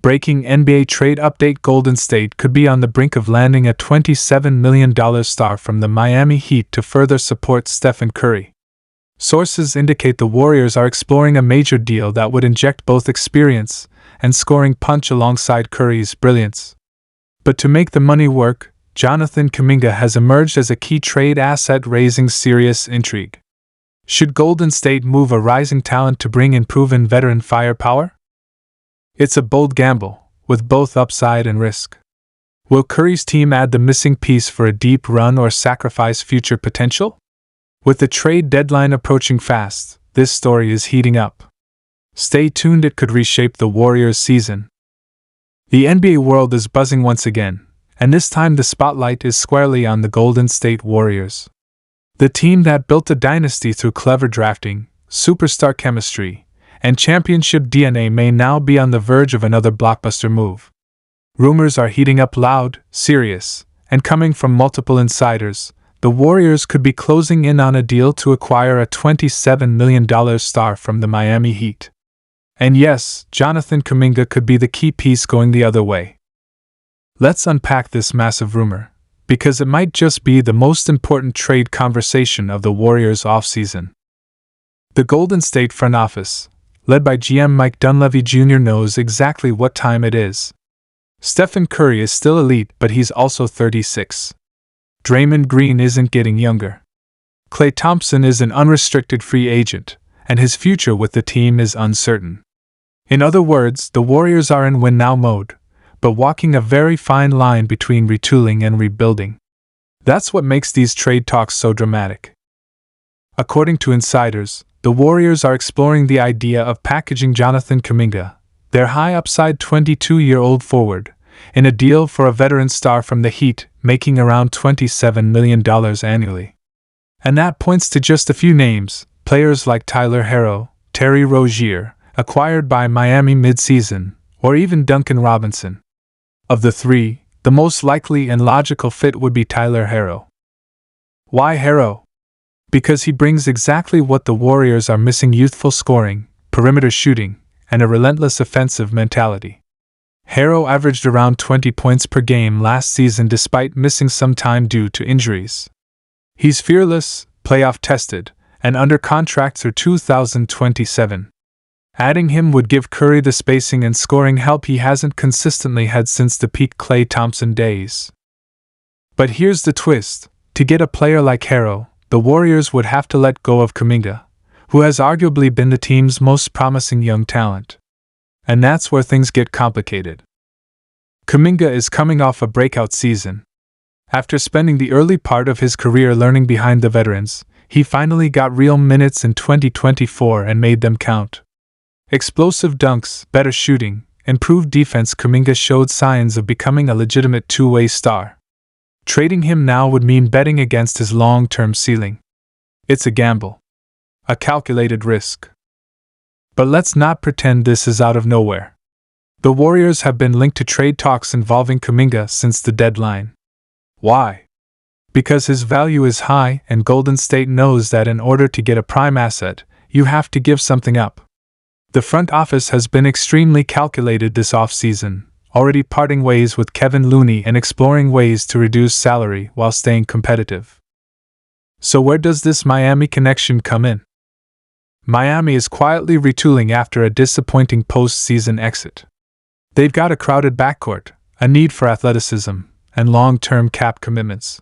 Breaking NBA trade update: Golden State could be on the brink of landing a $27 million star from the Miami Heat to further support Stephen Curry. Sources indicate the Warriors are exploring a major deal that would inject both experience and scoring punch alongside Curry's brilliance. But to make the money work, Jonathan Kuminga has emerged as a key trade asset, raising serious intrigue. Should Golden State move a rising talent to bring in proven veteran firepower? It's a bold gamble, with both upside and risk. Will Curry's team add the missing piece for a deep run or sacrifice future potential? With the trade deadline approaching fast, this story is heating up. Stay tuned, it could reshape the Warriors' season. The NBA world is buzzing once again, and this time the spotlight is squarely on the Golden State Warriors. The team that built a dynasty through clever drafting, superstar chemistry, and championship DNA may now be on the verge of another blockbuster move. Rumors are heating up loud, serious, and coming from multiple insiders. The Warriors could be closing in on a deal to acquire a $27 million star from the Miami Heat. And yes, Jonathan Kuminga could be the key piece going the other way. Let's unpack this massive rumor, because it might just be the most important trade conversation of the Warriors' offseason. The Golden State front office, led by GM Mike Dunleavy Jr., knows exactly what time it is. Stephen Curry is still elite, but he's also 36. Draymond Green isn't getting younger. Klay Thompson is an unrestricted free agent, and his future with the team is uncertain. In other words, the Warriors are in win-now mode, but walking a very fine line between retooling and rebuilding. That's what makes these trade talks so dramatic. According to insiders, the Warriors are exploring the idea of packaging Jonathan Kuminga, their high-upside 22-year-old forward, in a deal for a veteran star from the Heat, making around $27 million annually. And that points to just a few names: players like Tyler Herro, Terry Rozier, acquired by Miami mid-season, or even Duncan Robinson. Of the three, the most likely and logical fit would be Tyler Herro. Why Herro? Because he brings exactly what the Warriors are missing: youthful scoring, perimeter shooting, and a relentless offensive mentality. Herro averaged around 20 points per game last season despite missing some time due to injuries. He's fearless, playoff-tested, and under contract through 2027. Adding him would give Curry the spacing and scoring help he hasn't consistently had since the peak Klay Thompson days. But here's the twist: to get a player like Herro, the Warriors would have to let go of Kuminga, who has arguably been the team's most promising young talent. And that's where things get complicated. Kuminga is coming off a breakout season. After spending the early part of his career learning behind the veterans, he finally got real minutes in 2024 and made them count. Explosive dunks, better shooting, improved defense. Kuminga showed signs of becoming a legitimate two-way star. Trading him now would mean betting against his long-term ceiling. It's a gamble. A calculated risk. But let's not pretend this is out of nowhere. The Warriors have been linked to trade talks involving Kuminga since the deadline. Why? Because his value is high, and Golden State knows that in order to get a prime asset, you have to give something up. The front office has been extremely calculated this offseason, already parting ways with Kevin Looney and exploring ways to reduce salary while staying competitive. So where does this Miami connection come in? Miami is quietly retooling after a disappointing postseason exit. They've got a crowded backcourt, a need for athleticism, and long-term cap commitments.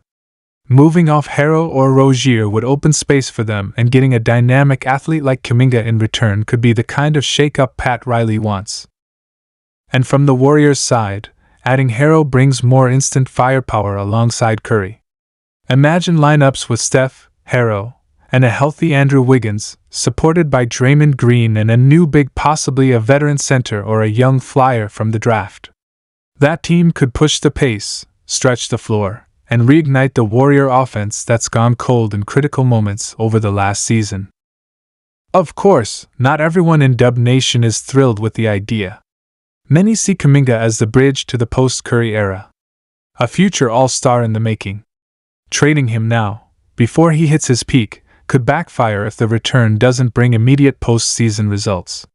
Moving off Herro or Rozier would open space for them, and getting a dynamic athlete like Kuminga in return could be the kind of shake-up Pat Riley wants. And from the Warriors' side, adding Herro brings more instant firepower alongside Curry. Imagine lineups with Steph, Herro, and a healthy Andrew Wiggins, supported by Draymond Green and a new big, possibly a veteran center or a young flyer from the draft. That team could push the pace, stretch the floor, and reignite the Warrior offense that's gone cold in critical moments over the last season. Of course, not everyone in Dub Nation is thrilled with the idea. Many see Kuminga as the bridge to the post-Curry era. A future all-star in the making. Trading him now, before he hits his peak, could backfire if the return doesn't bring immediate postseason results.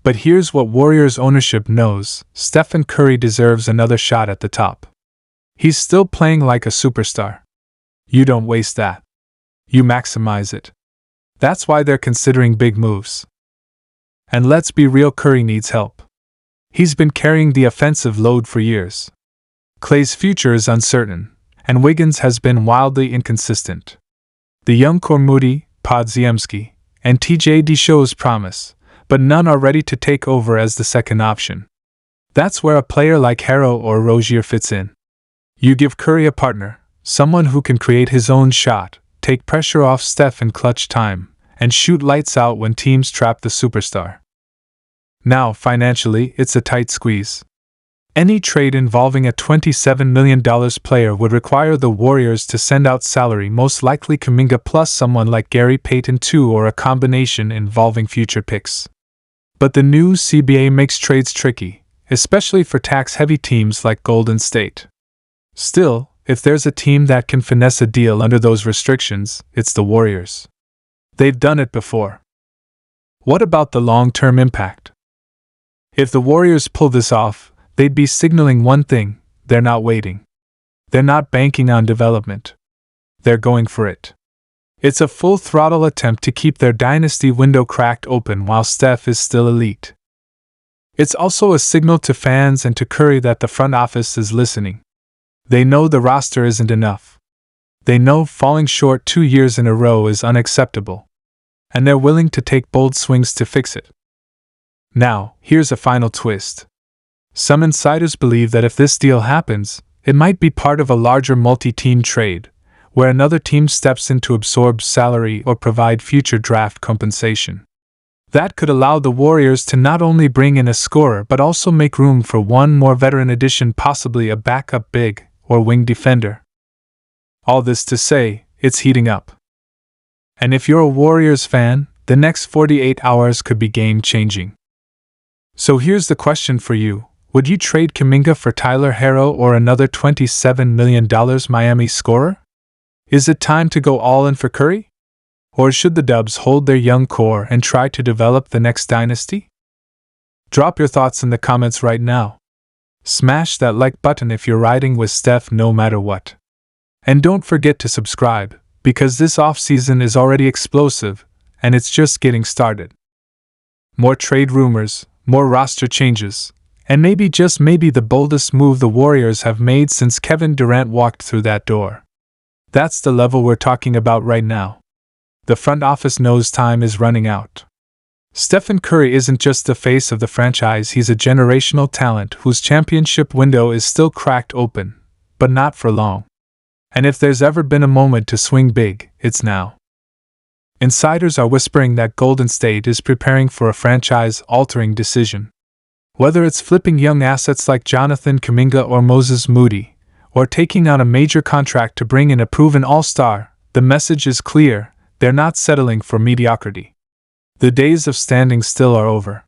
But here's what Warriors ownership knows: Stephen Curry deserves another shot at the top. He's still playing like a superstar. You don't waste that. You maximize it. That's why they're considering big moves. And let's be real, Curry needs help. He's been carrying the offensive load for years. Clay's future is uncertain, and Wiggins has been wildly inconsistent. The young core Moody, Podziemski, and TJD shows promise, but none are ready to take over as the second option. That's where a player like Harrow or Rozier fits in. You give Curry a partner, someone who can create his own shot, take pressure off Steph in clutch time, and shoot lights out when teams trap the superstar. Now, financially, it's a tight squeeze. Any trade involving a $27 million player would require the Warriors to send out salary, most likely Kuminga plus someone like Gary Payton II, or a combination involving future picks. But the new CBA makes trades tricky, especially for tax-heavy teams like Golden State. Still, if there's a team that can finesse a deal under those restrictions, it's the Warriors. They've done it before. What about the long-term impact? If the Warriors pull this off, they'd be signaling one thing: they're not waiting. They're not banking on development. They're going for it. It's a full-throttle attempt to keep their dynasty window cracked open while Steph is still elite. It's also a signal to fans and to Curry that the front office is listening. They know the roster isn't enough. They know falling short 2 years in a row is unacceptable. And they're willing to take bold swings to fix it. Now, here's a final twist. Some insiders believe that if this deal happens, it might be part of a larger multi-team trade, where another team steps in to absorb salary or provide future draft compensation. That could allow the Warriors to not only bring in a scorer but also make room for one more veteran addition, possibly a backup big or wing defender. All this to say, it's heating up. And if you're a Warriors fan, the next 48 hours could be game-changing. So here's the question for you: would you trade Kuminga for Tyler Herro or another $27 million Miami scorer? Is it time to go all in for Curry? Or should the Dubs hold their young core and try to develop the next dynasty? Drop your thoughts in the comments right now. Smash that like button if you're riding with Steph no matter what. And don't forget to subscribe, because this offseason is already explosive, and it's just getting started. More trade rumors, more roster changes, and maybe, just maybe, the boldest move the Warriors have made since Kevin Durant walked through that door. That's the level we're talking about right now. The front office knows time is running out. Stephen Curry isn't just the face of the franchise, he's a generational talent whose championship window is still cracked open, but not for long. And if there's ever been a moment to swing big, it's now. Insiders are whispering that Golden State is preparing for a franchise-altering decision. Whether it's flipping young assets like Jonathan Kuminga or Moses Moody, or taking on a major contract to bring in a proven all-star, the message is clear: they're not settling for mediocrity. The days of standing still are over.